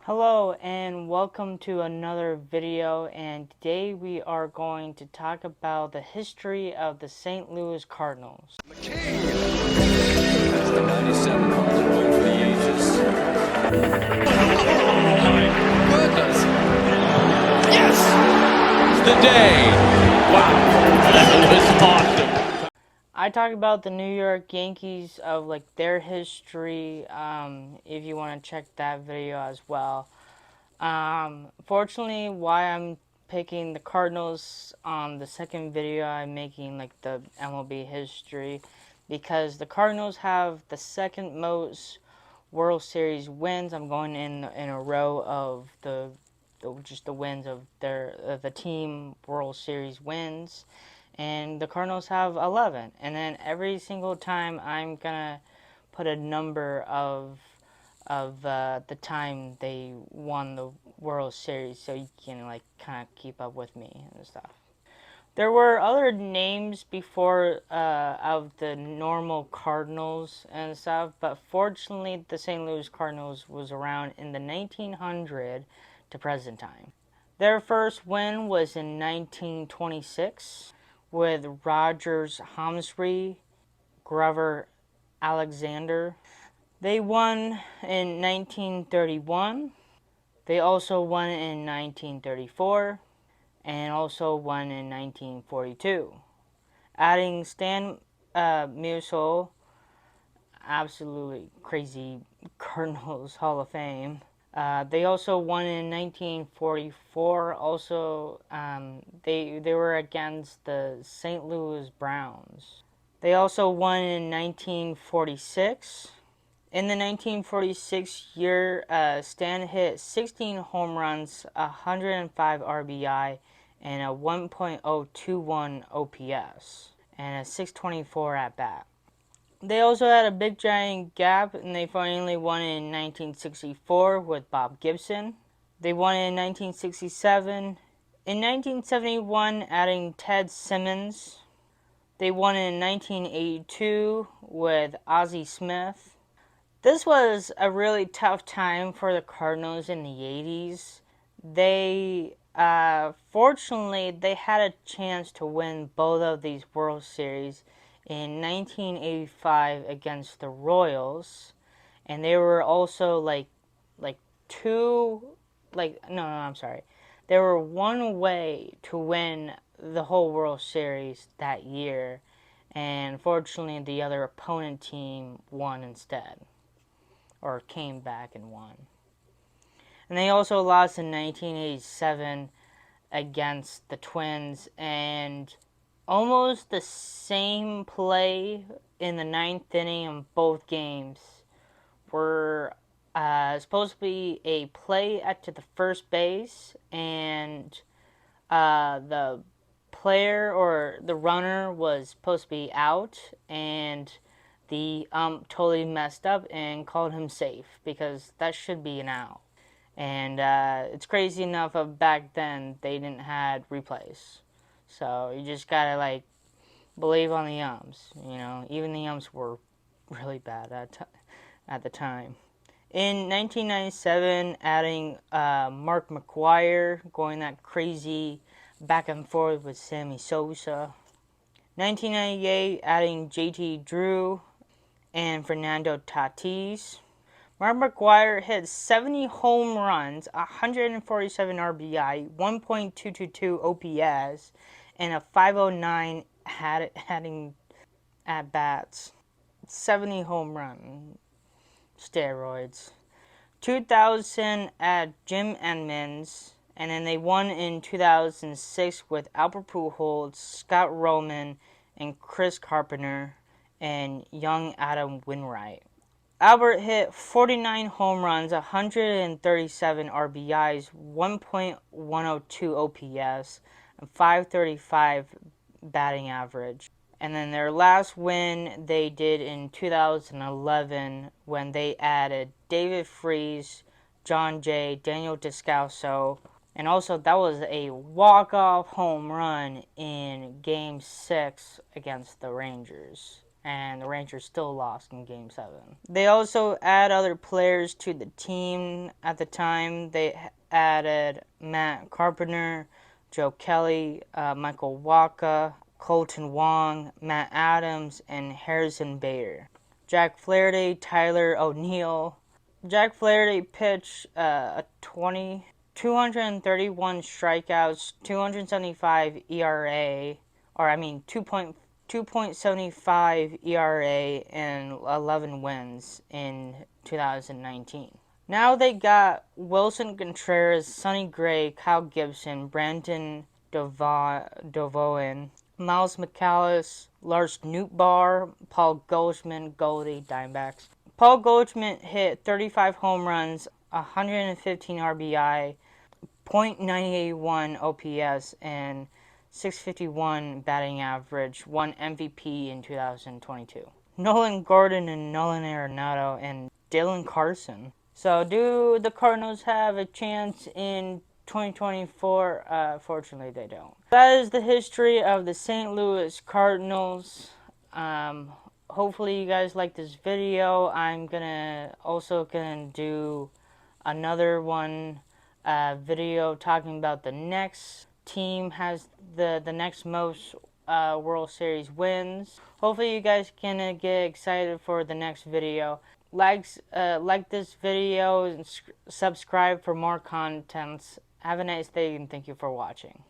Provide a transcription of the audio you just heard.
Hello and welcome to another video, and today we are going to talk about the history of the St. Louis Cardinals. That's the 97 Hall of Fame for the ages. Oh my goodness! Yes! It's the day! Wow, that was awesome. I talk about the New York Yankees of their history, if you want to check that video as well. Fortunately, why I'm picking the Cardinals on the second video I'm making, the MLB history, because the Cardinals have the second most World Series wins. I'm going in a row of just the wins of the team World Series wins, and the Cardinals have 11. And then every single time I'm gonna put a number of the time they won the World Series, so you can kind of keep up with me and stuff. There were other names before of the normal Cardinals and stuff, but fortunately the St. Louis Cardinals was around in the 1900 to present time. Their first win was in 1926 with Rogers Hamsry, Grover Alexander. They won in 1931. They also won in 1934. And also won in 1942. Adding Stan Musial, absolutely crazy Cardinals Hall of Fame. They also won in 1944. Also, they were against the St. Louis Browns. They also won in 1946. In the 1946 year, Stan hit 16 home runs, 105 RBI, and a 1.021 OPS, and a 624 at bat. They also had a big giant gap, and they finally won in 1964 with Bob Gibson. They won in 1967. In 1971, adding Ted Simmons. They won in 1982 with Ozzie Smith. This was a really tough time for the Cardinals in the 80s. They, fortunately, they had a chance to win both of these World Series in 1985 against the Royals, and they were also I'm sorry. They were one way to win the whole World Series that year, and fortunately the other opponent team won instead, or came back and won. And they also lost in 1987 against the Twins, and almost the same play in the ninth inning in both games were supposed to be a play to the first base, and the player or the runner was supposed to be out, and the totally messed up and called him safe because that should be an out. And it's crazy enough of back then they didn't had replays, so you just gotta believe on the umps. Even the umps were really bad at the time. In 1997, adding Mark McGwire, going that crazy back and forth with Sammy Sosa. 1998, adding JT Drew and Fernando Tatis. Mark McGwire hit 70 home runs, 147 RBI, 1.222 OPS, and a 509 hitting at bats. 70 home run. Steroids. 2000 at Jim Edmonds, and then they won in 2006 with Albert Pujols, Scott Roman, and Chris Carpenter, and young Adam Wainwright. Albert hit 49 home runs, 137 RBIs, 1.102 OPS, and 535 batting average. And then their last win they did in 2011 when they added David Freese, John Jay, Daniel Descalso, and also that was a walk-off home run in Game 6 against the Rangers. and the Rangers still lost in Game 7. They also add other players to the team at the time. They added Matt Carpenter, Joe Kelly, Michael Wacha, Colton Wong, Matt Adams, and Harrison Bader. Jack Flaherty, Tyler O'Neill. Jack Flaherty pitched a 231 strikeouts, 275 ERA, 2.75 ERA, and 11 wins in 2019. Now they got Wilson Contreras, Sonny Gray, Kyle Gibson, Brandon Devoin, Miles McCallis, Lars Nootbaar, Paul Goldschmidt, Goldie, Diamondbacks. Paul Goldschmidt hit 35 home runs, 115 RBI, .981 OPS, and 651 batting average, won MVP in 2022. Nolan Gordon and Nolan Arenado and Dylan Carlson. So do the Cardinals have a chance in 2024? Fortunately, they don't. That is the history of the St. Louis Cardinals. Hopefully you guys like this video. I'm also gonna do another one video talking about the next team has the next most World Series wins. Hopefully you guys can get excited for the next video. Like this video and subscribe for more contents. Have a nice day and thank you for watching.